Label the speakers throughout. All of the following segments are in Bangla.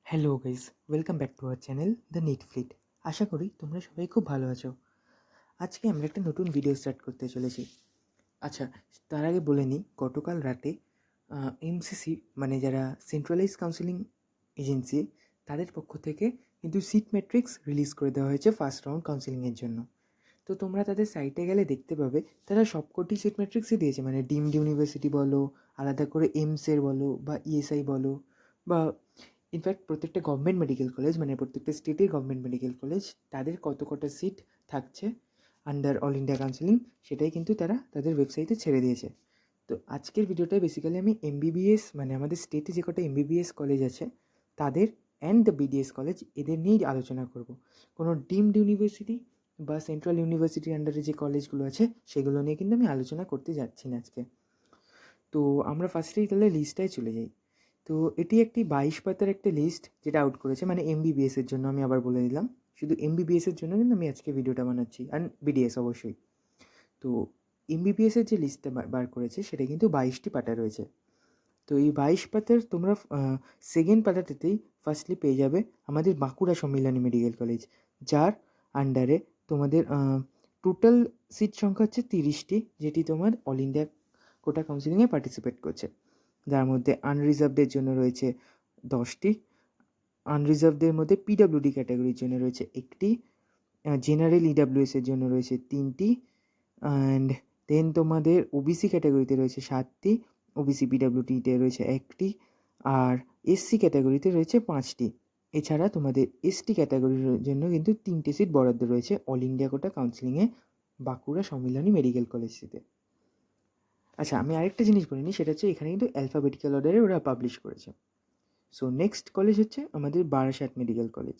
Speaker 1: Hello guys, welcome back to our channel the NEET fleet. আশা করি তোমরা সবাই খুব ভালো আছো। আজকে আমরা একটা নতুন ভিডিও স্টার্ট করতে চলেছি। আচ্ছা, তার আগে বলে নিই, গতকাল রাতে এমসিসি মানে যারা সেন্ট্রালাইজ কাউন্সিলিং এজেন্সি, তাদের পক্ষ থেকে কিন্তু সিট ম্যাট্রিক্স রিলিজ করে দেওয়া হয়েছে ফার্স্ট রাউন্ড কাউন্সিলিংয়ের জন্য। তো তোমরা তাদের সাইটে গেলে দেখতে পাবে তারা সবকটি সিট ম্যাট্রিক্সই দিয়েছে, মানে ডিমড ইউনিভার্সিটি বলো, আলাদা করে এমসের বলো বা ইএসআই বলো, বা ইনফ্যাক্ট প্রত্যেকটা গভর্নমেন্ট মেডিকেল কলেজ, মানে প্রত্যেকটা স্টেটের গভর্নমেন্ট মেডিকেল কলেজ তাদের কত কটা সিট থাকছে আন্ডার অল ইন্ডিয়া কাউন্সিলিং, সেটাই কিন্তু তারা তাদের ওয়েবসাইটে ছেড়ে দিয়েছে। তো আজকের ভিডিওটায় বেসিক্যালি আমি এমবিবিএস, মানে আমাদের স্টেটে যে কটা এমবিবিএস কলেজ আছে তাদের অ্যান্ড দ্য বিডিএস কলেজ, এদের নিয়েই আলোচনা করব। কোনো ডিমড ইউনিভার্সিটি বা সেন্ট্রাল ইউনিভার্সিটির আন্ডারে যে কলেজগুলো আছে সেগুলো নিয়ে কিন্তু আমি আলোচনা করতে যাচ্ছি না আজকে। তো আমরা ফার্স্টেই তাহলে লিস্টটায় চলে যাই। তো এটি একটি 22 পাতার একটা লিস্ট যেটা আউট করেছে, মানে এমবিবিএসের জন্য। আমি আবার বলে দিলাম, শুধু এমবিবিএসের জন্য কিন্তু আমি আজকে ভিডিওটা বানাচ্ছি, অ্যান্ড বিডিএস অবশ্যই। তো এমবিবিএসের যে লিস্টটা বার করেছে সেটা কিন্তু 22টি পাতা রয়েছে। তো এই 22 পাতার তোমরা সেকেন্ড পাতাটাতেই ফার্স্টলি পেয়ে যাবে আমাদের বাঁকুড়া সম্মিলনী মেডিকেল কলেজ, যার আন্ডারে তোমাদের টোটাল সিট সংখ্যা হচ্ছে 30টি, যেটি তোমার অল ইন্ডিয়া কোটা কাউন্সিলিংয়ে পার্টিসিপেট করছে। যার মধ্যে আনরিজার্ভদের জন্য রয়েছে 10টি, আনরিজার্ভদের মধ্যে পিডাব্লিউডি ক্যাটাগরির জন্য রয়েছে একটি, জেনারেল ইডাব্লিউএসের জন্য রয়েছে 3টি, অ্যান্ড দেন তোমাদের ওবিসি ক্যাটাগরিতে রয়েছে 7টি, ওবিসি পিডাব্লিউডিতে রয়েছে 1টি, আর এসসি ক্যাটাগরিতে রয়েছে 5টি। এছাড়া তোমাদের এসটি ক্যাটাগরির জন্য কিন্তু 3টে সিট বরাদ্দ রয়েছে অল ইন্ডিয়া কোটা কাউন্সিলিংয়ে বাঁকুড়া সম্মিলনী মেডিকেল কলেজটিতে। আচ্ছা, আমি আরেকটা জিনিস বলিনি, সেটা হচ্ছে এখানে কিন্তু অ্যালফাবেটিক্যাল অর্ডারে ওরা পাবলিশ করেছে। সো নেক্সট কলেজ হচ্ছে আমাদের Barasat medical college,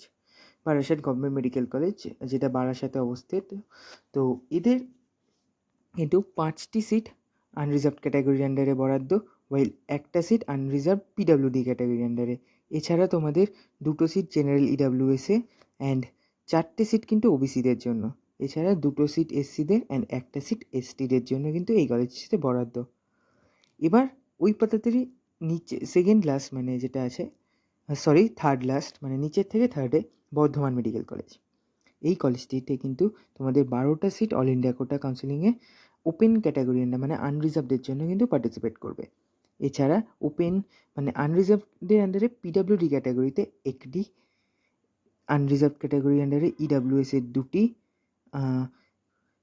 Speaker 1: Barasat government medical college, যেটা বারাসাতে অবস্থিত। তো এদের কিন্তু 5টি সিট আনরিজার্ভড ক্যাটাগরির আন্ডারে বরাদ্দ, ওয়াইল একটা সিট আনরিজার্ভড পিডাব্লিউডি ক্যাটাগরির আন্ডারে। এছাড়া তোমাদের 2টো সিট জেনারেল ইডাব্লিউএসে অ্যান্ড 4টে সিট কিন্তু ওবিসিদের জন্য। এছাড়া 2টো সিট এসসিদের অ্যান্ড একটা সিট এসটিদের জন্য কিন্তু এই কলেজটিতে বরাদ্দ। এবার ওই পাতাতেরই নিচে সেকেন্ড লাস্ট, মানে যেটা আছে, থার্ড লাস্ট, মানে নিচের থেকে থার্ডে বর্ধমান মেডিকেল কলেজ। এই কলেজটিতে কিন্তু তোমাদের 12টা সিট অল ইন্ডিয়া কোটা কাউন্সিলিংয়ে ওপেন ক্যাটাগরি আন্ডার, মানে আনরিজার্ভদের জন্য কিন্তু পার্টিসিপেট করবে। এছাড়া ওপেন মানে আনরিজার্ভদের আন্ডারে পিডাব্লিউডি ক্যাটাগরিতে একটি, আনরিজার্ভ ক্যাটাগরি আন্ডারে ইডাব্লিউএসের 2টি,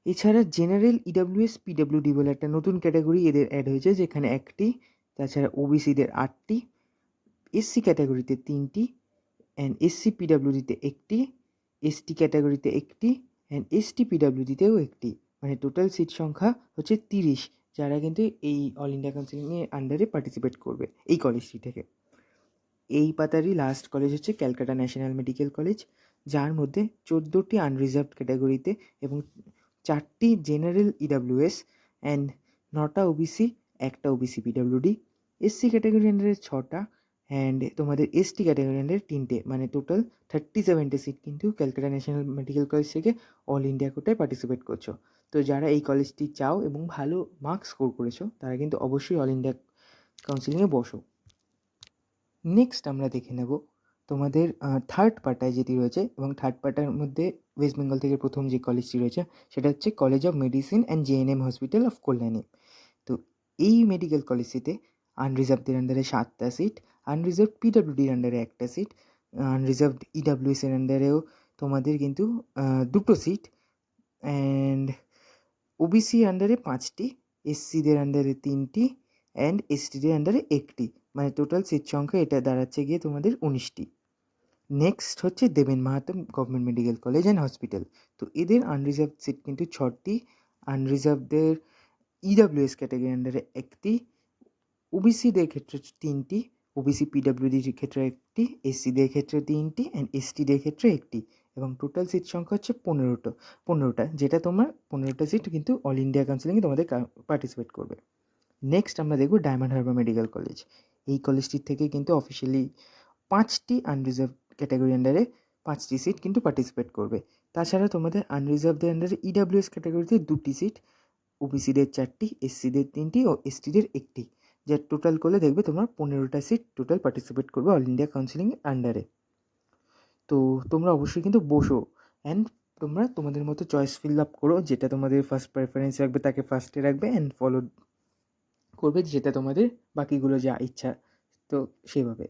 Speaker 1: এছাড়া জেনারেল ইডাব্লিউএস পিডাব্লিউডি বলে একটা নতুন ক্যাটাগরি এদের অ্যাড হয়েছে, যেখানে একটি। তাছাড়া ওবিসিদের 8টি, এসসি ক্যাটাগরিতে 3টি, অ্যান্ড এসসি পিডাব্লিউডিতে একটি, এসটি ক্যাটাগরিতে একটি, অ্যান্ড এসটি পিডাব্লিউডিতেও একটি। মানে টোটাল সিট সংখ্যা হচ্ছে 30, যারা কিন্তু এই অল ইন্ডিয়া কাউন্সিলিংয়ের আন্ডারে পার্টিসিপেট করবে এই কলেজটি থেকে। এই পাতারই লাস্ট কলেজ হচ্ছে ক্যালকাটা ন্যাশনাল মেডিকেল কলেজ, যার মধ্যে 14টি আনরিজার্ভড ক্যাটাগরিতে এবং 4টি জেনারেল ইডাব্লিউএস অ্যান্ড 9টা ওবিসি, একটা ওবিসি পিডাব্লিউডি, এসসি ক্যাটাগরি আন্ডারে 6টা, অ্যান্ড তোমাদের এসটি ক্যাটাগরি আন্ডারে 3টে। মানে টোটাল 37টে সিট কিন্তু ক্যালকাটা ন্যাশনাল মেডিকেল কলেজ থেকে অল ইন্ডিয়া কোটায় পার্টিসিপেট করছো। তো যারা এই কলেজটি চাও এবং ভালো মার্কস স্কোর করেছো, তারা কিন্তু অবশ্যই অল ইন্ডিয়া কাউন্সিলিংয়ে বসো। নেক্সট আমরা দেখে নেব তোমাদের থার্ড পার্টায় যেটি রয়েছে, এবং থার্ড পার্টার মধ্যে ওয়েস্ট বেঙ্গল থেকে প্রথম যে কলেজটি রয়েছে সেটা হচ্ছে college of medicine and GNM hospital of Kalyani. তো এই মেডিকেল কলেজটিতে আনরিজার্ভদের আন্ডারে 7টা সিট, আনরিজার্ভ পিডাব্লিউডির আন্ডারে একটা সিট, আনরিজার্ভড ইডাব্লিউএসের আন্ডারেও তোমাদের কিন্তু 2টো সিট, অ্যান্ড ওবিসি আন্ডারে 5টি, এসসিদের আন্ডারে 3টি, অ্যান্ড এসটিদের আন্ডারে একটি। মানে টোটাল সিট সংখ্যা এটা দাঁড়াচ্ছে গিয়ে তোমাদের 19টি। নেক্সট হচ্ছে দেবেন Mahato government medical college and hospital. তো এদের আনরিজার্ভ সিট কিন্তু 6টি, আনরিজার্ভদের ইডাব্লিউএস ক্যাটাগরি আন্ডারে একটি, ওবিসিদের ক্ষেত্রে 3টি, ওবিসি পিডাব্লিউডির ক্ষেত্রে একটি, এসসিদের ক্ষেত্রে 3টি, অ্যান্ড এসটিদের ক্ষেত্রে একটি। এবং টোটাল সিট সংখ্যা হচ্ছে 15টা, যেটা তোমার 15টা সিট কিন্তু অল ইন্ডিয়া কাউন্সিলিংয়ে তোমাদের পার্টিসিপেট করবে। নেক্সট আমরা দেখব ডায়মন্ড হারবার মেডিকেল কলেজ। এই কলেজটির থেকে কিন্তু অফিসিয়ালি 5টি আনরিজার্ভ ক্যাটাগরি আন্ডারে 5টি সিট কিন্তু পার্টিসিপেট করবে। তাছাড়া তোমাদের আনরিজার্ভদের আন্ডারে ইডাব্লিউএস ক্যাটাগরিতে 2টি সিট, ওবিসিদের 4টি, এসসিদের 3টি ও এসটিদের একটি। যা টোটাল করলে দেখবে তোমার 15টা সিট টোটাল পার্টিসিপেট করবে অল ইন্ডিয়া কাউন্সিলিংয়ের আন্ডারে। তো তোমরা অবশ্যই কিন্তু বসো অ্যান্ড তোমরা তোমাদের মতো চয়েস ফিল আপ করো, যেটা তোমাদের ফার্স্ট প্রেফারেন্স রাখবে তাকে ফার্স্টে রাখবে অ্যান্ড ফলো করবে যেটা তোমাদের বাকিগুলো যা ইচ্ছা, তো সেভাবে।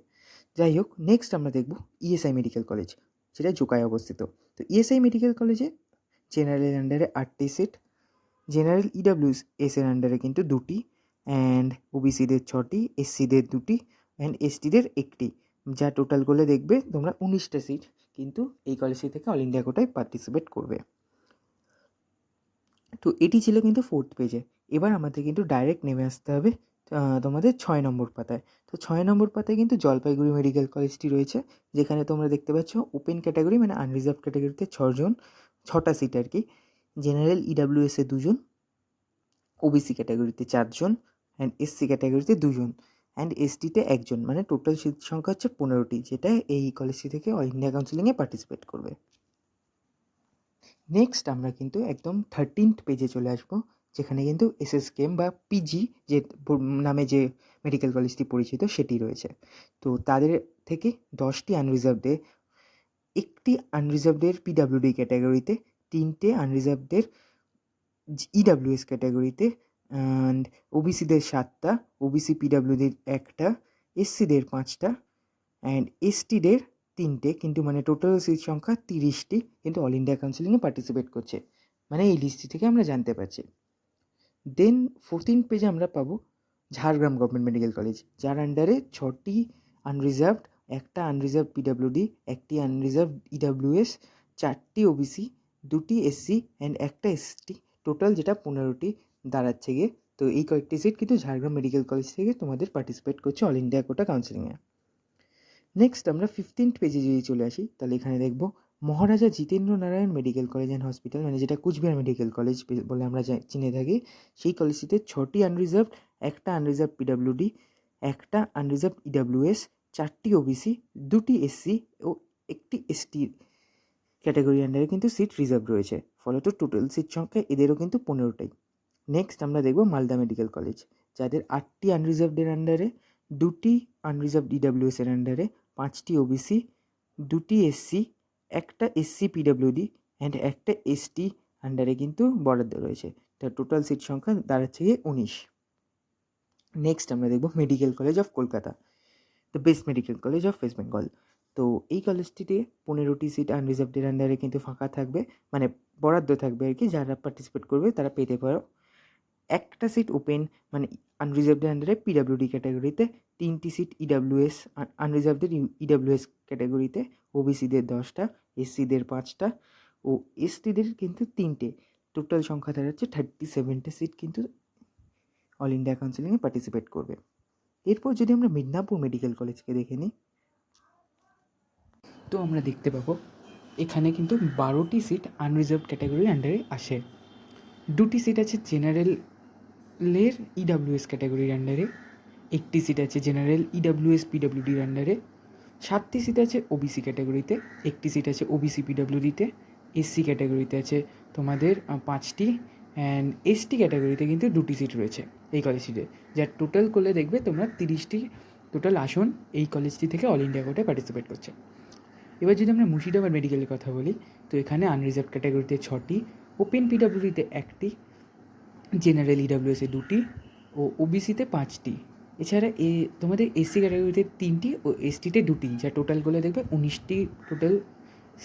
Speaker 1: যাই হোক, নেক্সট আমরা দেখব ইএসআই মেডিকেল কলেজ, যেটা জোকায় অবস্থিত। তো ইএসআই মেডিকেল কলেজে জেনারেল আন্ডারে 8টি সিট, জেনারেল ইডাব্লিউএস এর আন্ডারে কিন্তু 2টি, অ্যান্ড ওবিসিদের 6টি, এসসিদের 2টি অ্যান্ড এসটিদের 1টি, যা টোটাল করলে দেখবে তোমরা 19টা সিট কিন্তু এই কলেজটি থেকে অল ইন্ডিয়া কোটায় পার্টিসিপেট করবে। তো এটি ছিল কিন্তু 4th পেজে। এবার আমাদের কিন্তু ডাইরেক্ট নেমে আসতে হবে তোমাদের 6 নম্বর পাতায়। তো 6 নম্বর পাতায় কিন্তু জলপাইগুড়ি মেডিকেল কলেজটি রয়েছে, যেখানে তোমরা দেখতে পাচ্ছ ওপেন ক্যাটাগরি মানে আনরিজার্ভ ক্যাটাগরিতে 6টা সিট আর কি, জেনারেল ইডাব্লিউএসে 2জন, ওবিসি ক্যাটাগরিতে 4জন অ্যান্ড এসসি ক্যাটাগরিতে 2জন অ্যান্ড এসটিতে 1জন, মানে টোটাল সিট সংখ্যা হচ্ছে 15টি, যেটা এই কলেজটি থেকে অল ইন্ডিয়া কাউন্সিলিংয়ে পার্টিসিপেট করবে। নেক্সট আমরা কিন্তু একদম 13th পেজে চলে আসবো, যেখানে কিন্তু এসএসকেএম বা পিজি যে নামে যে মেডিকেল কলেজটি পরিচিত সেটি রয়েছে। তো তাদের থেকে 10টি আনরিজার্ভদের, 1টি আনরিজার্ভদের পিডাব্লিউডি ক্যাটাগরিতে, 3টে আনরিজার্ভদের ইডাব্লিউএস ক্যাটাগরিতে, অ্যান্ড ওবিসিদের 7টা, ওবিসি পিডাব্লিউডির 1টা, এসসিদের 5টা অ্যান্ড এসটিদের 3টে, কিন্তু মানে টোটাল সিট সংখ্যা 30টি কিন্তু অল ইন্ডিয়া কাউন্সিলিংয়ে পার্টিসিপেট করছে, মানে এই লিস্টটি থেকে আমরা জানতে পারছি। দেন 14th পেজে আমরা পাবো ঝাড়গ্রাম গভর্নমেন্ট মেডিকেল কলেজ, যার আন্ডারে 6টি আনরিজার্ভড, 1টা আনরিজার্ভ পিডাব্লিউডি, 1টি আনরিজার্ভ ইডাব্লিউএস, 4টি ওবিসি, 2টি এসসি অ্যান্ড 1টা এসটি, টোটাল যেটা 15টি দাঁড়াচ্ছে গিয়ে। তো এই কয়েকটি সিট কিন্তু ঝাড়গ্রাম মেডিকেল কলেজ থেকে তোমাদের পার্টিসিপেট করছে অল ইন্ডিয়া কোটা কাউন্সিলিংয়ে। নেক্সট আমরা 15th পেজে যদি চলে আসি, তাহলে এখানে দেখব Maharaja Jitendra Narayan medical college and hospital, মানে যেটা কুচবিহার মেডিকেল কলেজ বলে আমরা চিনে থাকি, সেই কলেজটিতে 6টি আনরিজার্ভ, 1টা আনরিজার্ভ পিডাব্লিউডি, 1টা আনরিজার্ভ ইডাব্লিউএস, 4টি ওবিসি, 2টি এসসি ও 1টি এসটি ক্যাটাগরি আন্ডারে কিন্তু সিট রিজার্ভ রয়েছে, ফলত টোটাল সিট সংখ্যা এদেরও কিন্তু 15টাই। নেক্সট আমরা দেখব মালদা মেডিকেল কলেজ, যাদের 8টি আনরিজার্ভদের আন্ডারে, 2টি আনরিজার্ভ ইডাব্লিউএস এর আন্ডারে, 5টি ওবিসি, 2টি এসসি, 1টা এসসি পিডাব্লিউডি অ্যান্ড 1টা এসটি আন্ডারে কিন্তু বরাদ্দ রয়েছে। তার টোটাল সিট সংখ্যা দাঁড়াচ্ছে গিয়ে 19। নেক্সট আমরা দেখব medical college of Kolkata, the best medical college of West Bengal. তো এই কলেজটিতে 15টি সিট আনরিজার্ভদের আন্ডারে কিন্তু ফাঁকা থাকবে, মানে বরাদ্দ থাকবে আর কি, যারা পার্টিসিপেট করবে তারা পেতে পারো। 1টা সিট ওপেন মানে আনরিজার্ভদের আন্ডারে পিডাব্লিউডি ক্যাটাগরিতে, 3টি সিট ইডাব্লিউএস আনরিজার্ভদের ইডাব্লিউএস ক্যাটাগরিতে, ওবিসিদের 10টা, এসসিদের 5টা ও এসটিদের কিন্তু 3টে, টোটাল সংখ্যা দাঁড়াচ্ছে 37টা সিট কিন্তু অল ইন্ডিয়া কাউন্সিলিংয়ে পার্টিসিপেট করবে। এরপর যদি আমরা মিদনাপুর মেডিকেল কলেজকে দেখে নিই, তো আমরা দেখতে পাবো এখানে কিন্তু 12টি সিট আনরিজার্ভ ক্যাটাগরির আন্ডারে আসে। 2টি সিট আছে জেনারেলের ইডাব্লিউএস ক্যাটাগরির আন্ডারে, 1টি সিট আছে জেনারেল ইডাব্লিউএস পিডাব্লিউডির আন্ডারে, 7টি সিট আছে ওবিসি ক্যাটাগরিতে, 1টি সিট আছে ওবিসি পিডাব্লিউডিতে, এসসি ক্যাটাগরিতে আছে তোমাদের 5টি অ্যান্ড এসটি ক্যাটাগরিতে কিন্তু 2টি সিট রয়েছে এই কলেজটিতে, যার টোটাল করলে দেখবে তোমরা 30টি টোটাল আসন এই কলেজটি থেকে অল ইন্ডিয়া কোটায় পার্টিসিপেট করছে। এবার যদি আমরা মুর্শিদাবাদ মেডিকেলের কথা বলি, তো এখানে আনরিজার্ভ ক্যাটাগরিতে 6টি, ওপেন পিডাব্লিউডিতে 1টি, জেনারেল ইডাব্লিউএসে 2টি ও ওবিসিতে 5টি, এছাড়া তোমাদের এসসি ক্যাটাগরিতে 3টি ও এসটিতে 2টি, যা টোটাল করলে দেখবে 19টি টোটাল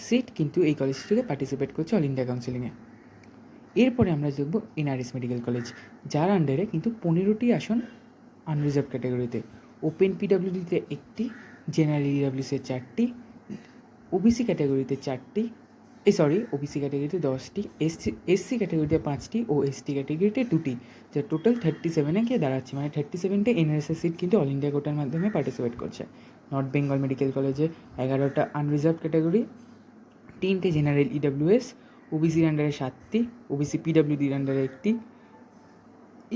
Speaker 1: সিট কিন্তু এই কলেজ থেকে পার্টিসিপেট করছে অল ইন্ডিয়া কাউন্সিলিংয়ে। এরপরে আমরা দেখব এনআরএস মেডিকেল কলেজ, যার আন্ডারে কিন্তু 15টি আসন আনরিজার্ভ ক্যাটাগরিতে, ওপেন পিডাব্লিউডিতে 1টি, জেনারেল ইডাব্লিউএসে 4টি, ওবিসি ক্যাটাগরিতে 4টি, ওবিসি ক্যাটাগরিতে 10টি, এসসি ক্যাটাগরিতে 5টি ও এসটি ক্যাটাগরিতে 2টি, যা টোটাল 37-এ গিয়ে দাঁড়াচ্ছে, মানে 37টে এনআরএসএস সিট কিন্তু অল ইন্ডিয়া কোটার মাধ্যমে পার্টিসিপেট করছে। নর্থ বেঙ্গল মেডিকেল কলেজে 11টা আনরিজার্ভ ক্যাটাগরি, 3টে জেনারেল ইডাব্লিউএস, ওবিসির আন্ডারে 7টি, ওবিসি পিডাব্লিউডির আন্ডারে 1টি,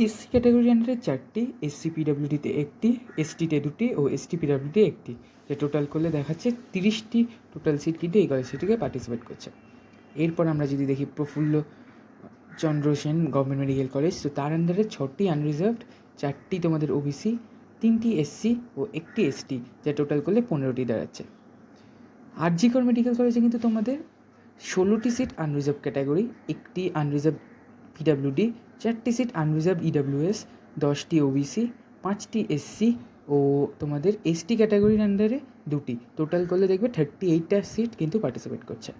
Speaker 1: এসসি ক্যাটাগরির আন্ডারে 4টি, এসসি পিডাব্লিউডিতে 1টি, এসটিতে 2টি ও এসটি পিডাব্লিউডিতে 1টি, যে টোটাল করলে দেখাচ্ছে 30টি টোটাল সিট কিন্তু এই কলেজ থেকে পার্টিসিপেট করছে। এরপর আমরা যদি দেখি Prafulla Chandra Sen government medical college, তো তার আন্ডারে 6টি আনরিজার্ভড, 4টি তোমাদের ওবিসি, 3টি এসসি ও 1টি এসটি, যা টোটাল করলে 15টি দাঁড়াচ্ছে। আরজি কর মেডিকেল কলেজে কিন্তু তোমাদের 16টি সিট আনরিজার্ভ ক্যাটাগরি, 1টি আনরিজার্ভ পিডাব্লিউডি, 4টি সিট আনরিজার্ভ ইডাব্লিউএস, 10টি ওবিসি, 5টি এসসি ও তোমাদের এসটি ক্যাটাগরির আন্ডারে 2টি, টোটাল করলে দেখবে 38টা সিট কিন্তু পার্টিসিপেট করছে।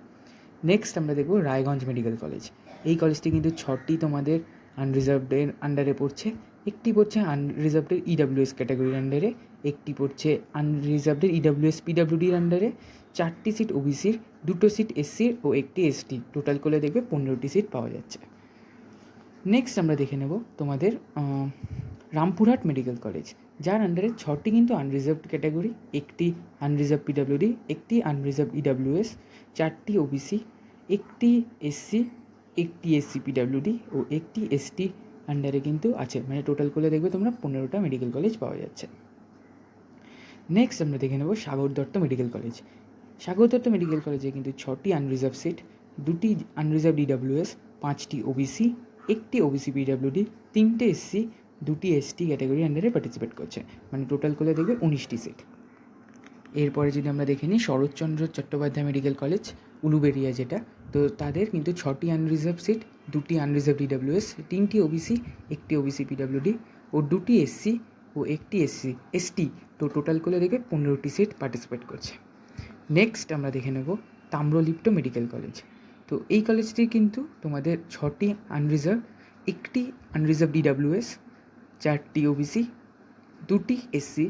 Speaker 1: নেক্সট আমরা দেখব রায়গঞ্জ মেডিকেল কলেজ। এই কলেজটি কিন্তু 6টি তোমাদের আনরিজার্ভডের আন্ডারে পড়ছে, একটি পড়ছে আনরিজার্ভডের ইডাব্লিউএস ক্যাটাগরির আন্ডারে, একটি পড়ছে আনরিজার্ভডের ইডাব্লিউএস পিডাব্লিউডির আন্ডারে, 4টি সিট ওবিসির, 2টো সিট এসসির ও 1টি এসটি, টোটাল করলে দেখবে 15টি সিট পাওয়া যাচ্ছে। নেক্সট আমরা দেখে নেব তোমাদের রামপুরহাট মেডিকেল কলেজ, যার আন্ডারে 6টি কিন্তু আনরিজার্ভড ক্যাটাগরি, একটি আনরিজার্ভ পিডাব্লিউডি, একটি আনরিজার্ভ ইডাব্লিউএস, 4টি ওবিসি, একটি এসসি, একটি এসসি পিডাব্লিউডি ও একটি এসটি আন্ডারে কিন্তু আছে, মানে টোটাল করলে দেখবে তোমরা 15টা মেডিকেল কলেজ পাওয়া যাচ্ছে। নেক্সট আমরা দেখে নেব Sagar Dutta medical college. Sagar Dutta medical কলেজে কিন্তু 6টি আনরিজার্ভ সিট, 2টি আনরিজার্ভ ইডাব্লিউএস, 5টি ওবিসি, একটি ওবিসি পিডাব্লিউডি, 3টে এসসি, 2টি এসটি ক্যাটাগরি আন্ডারে পার্টিসিপেট করছে, মানে টোটাল করলে দেখবে 19টি সিট। এরপরে যদি আমরা দেখে নিই শরৎচন্দ্র চট্টোপাধ্যায় মেডিকেল কলেজ উলুবেড়িয়া, যেটা তো তাদের কিন্তু 6টি আনরিজার্ভ সিট, 2টি আনরিজার্ভ ইডাব্লিউএস, 3টি ওবিসি, একটি ওবিসি পিডাব্লিউডি ও 2টি এসসি ও একটি এসটি, তো টোটাল করলে দেখবে 15টি সিট পার্টিসিপেট করছে। নেক্সট আমরা দেখে নেব তাম্রলিপ্ত মেডিকেল কলেজ। তো এই কলেজটি কিন্তু তোমাদের 6টি আনরিজার্ভ, একটি আনরিজার্ভ ইডাব্লিউএস, 4টি ওবিসি, 2টি এসসি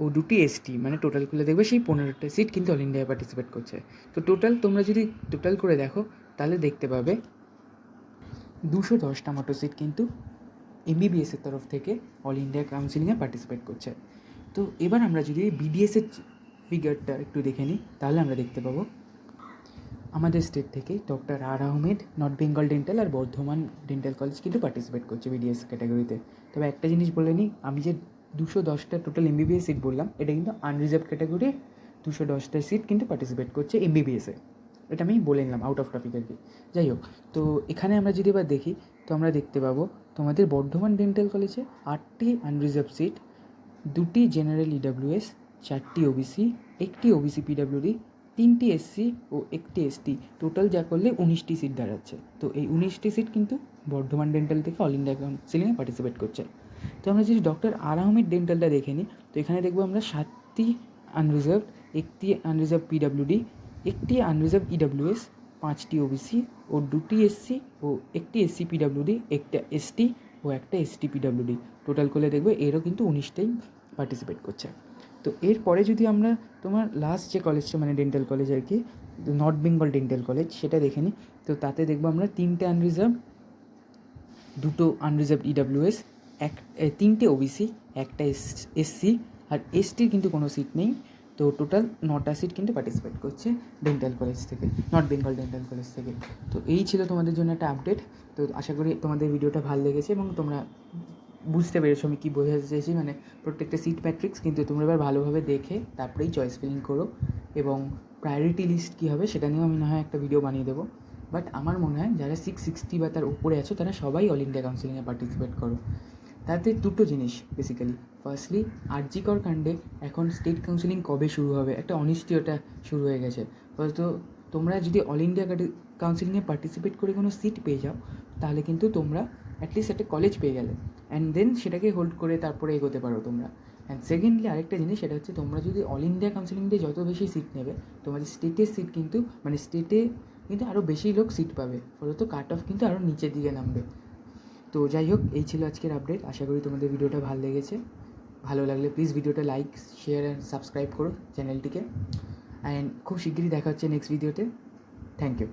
Speaker 1: ও 2টি এসটি, মানে টোটাল করলে দেখবে সেই 15টা সিট কিন্তু অল ইন্ডিয়ায় পার্টিসিপেট করছে। তো টোটাল তোমরা যদি টোটাল করে দেখো তাহলে দেখতে পাবে 210টা মতো সিট কিন্তু এমবিবিএসের তরফ থেকে অল ইন্ডিয়া কাউন্সিলিংয়ে পার্টিসিপেট করছে। তো এবার আমরা যদি বিডিএসের ফিগারটা একটু দেখে নিই তাহলে আমরা দেখতে পাবো আমাদের স্টেট থেকে ডক্টর আর আহমেদ, নর্থ বেঙ্গল ডেন্টাল আর বর্ধমান ডেন্টাল কলেজ কিন্তু পার্টিসিপেট করছে বিডিএস ক্যাটাগরিতে। তবে একটা জিনিস বলে নিই, আমি যে 210টা টোটাল এমবিবিএস সিট বললাম, এটা কিন্তু আনরিজার্ভ ক্যাটাগরি 210টা সিট কিন্তু পার্টিসিপেট করছে এমবিবিএসে, এটা আমি বলে নিলাম আউট অফ টপিক আর কি। যাই হোক, তো এখানে আমরা যদি এবার দেখি তো আমরা দেখতে পাবো তোমাদের বর্ধমান ডেন্টাল কলেজে 8টি আনরিজার্ভ সিট, 2টি জেনারেল ইডাব্লিউএস, 4টি ওবিসি, একটি ওবিসি পিডাব্লিউডি, 3টি এসসি ও 1টি এসটি, টোটাল যা করলে 19টি সিট দাঁড়াচ্ছে। তো এই 19টি সিট কিন্তু বর্ধমান ডেন্টাল থেকে অল ইন্ডিয়া কাউন্সিলিংয়ে পার্টিসিপেট করছে। তো আমরা যদি ডক্টর আর আহমেদ ডেন্টালটা দেখে নিই তো এখানে দেখবো আমরা 7টি আনরিজার্ভ, একটি আনরিজার্ভ পিডাব্লিউডি, একটি আনরিজার্ভ ইডাব্লিউএস, 5টি ওবিসি ও 2টি এসসি ও একটি এসসি পিডাব্লিউডি, একটা এসটি ও একটা এসটি পিডাব্লিউডি, টোটাল করলে দেখবে এরও কিন্তু 19টাই পার্টিসিপেট করছে। তো এরপরে যদি আমরা তোমার লাস্ট যে কলেজটা মানে ডেন্টাল কলেজ আর কি, নর্থ বেঙ্গল ডেন্টাল কলেজ, সেটা দেখে নিই তো তাতে দেখবো আমরা 3টে আনরিজার্ভ, 2টো আনরিজার্ভ ইডাব্লিউএস, 3টে ওবিসি, একটা এসসি আর এসটির কিন্তু কোনো সিট নেই। তো টোটাল 9টা সিট কিন্তু পার্টিসিপেট করছে ডেন্টাল কলেজ থেকে, নর্থ বেঙ্গল ডেন্টাল কলেজ থেকে। তো এই ছিল তোমাদের জন্য একটা আপডেট। তো আশা করি তোমাদের ভিডিওটা ভালো লেগেছে এবং তোমরা বুঝতে পেরেছো আমি কী বোঝাতে চাইছি, মানে প্রত্যেকটা সিট ম্যাট্রিক্স কিন্তু তোমরা এবার ভালোভাবে দেখে তারপরেই চয়েস ফিলিং করো, এবং প্রায়োরিটি লিস্ট কী হবে সেটা নিয়েও আমি না হয় একটা ভিডিও বানিয়ে দেবো। বাট আমার মনে হয় যারা 660 বা তার উপরে আছো তারা সবাই অল ইন্ডিয়া কাউন্সিলিংয়ে পার্টিসিপেট করো। তাতে দুটো জিনিস বেসিক্যালি, ফার্স্টলি আরজি কর কাণ্ডে এখন স্টেট কাউন্সিলিং কবে শুরু হবে, একটা অনিশ্চয়তা শুরু হয়ে গেছে। হয়তো তোমরা যদি অল ইন্ডিয়া কাউন্সিলিংয়ে পার্টিসিপেট করে কোনো সিট পেয়ে যাও তাহলে কিন্তু তোমরা অ্যাটলিস্ট একটা কলেজ পেয়ে গেলে, অ্যান্ড দেন সেটাকে হোল্ড করে তারপরে এগোতে পারো তোমরা। অ্যান্ড সেকেন্ডলি আরেকটা জিনিস, সেটা হচ্ছে তোমরা যদি অল ইন্ডিয়া কাউন্সিলিং দিয়ে যত বেশি সিট নেবে তোমাদের স্টেটের সিট কিন্তু মানে স্টেটে কিন্তু আরও বেশি লোক সিট পাবে, ফলত কাট অফ কিন্তু আরও নিচের দিকে নামবে। তো যাই হোক, এই ছিল আজকের আপডেট। আশা করি তোমাদের ভিডিওটা ভালো লেগেছে। ভালো লাগলে প্লিজ ভিডিওটা লাইক, শেয়ার অ্যান্ড সাবস্ক্রাইব করো চ্যানেলটিকে। অ্যান্ড খুব শিগগিরই দেখা হচ্ছে নেক্সট ভিডিওতে। Thank you.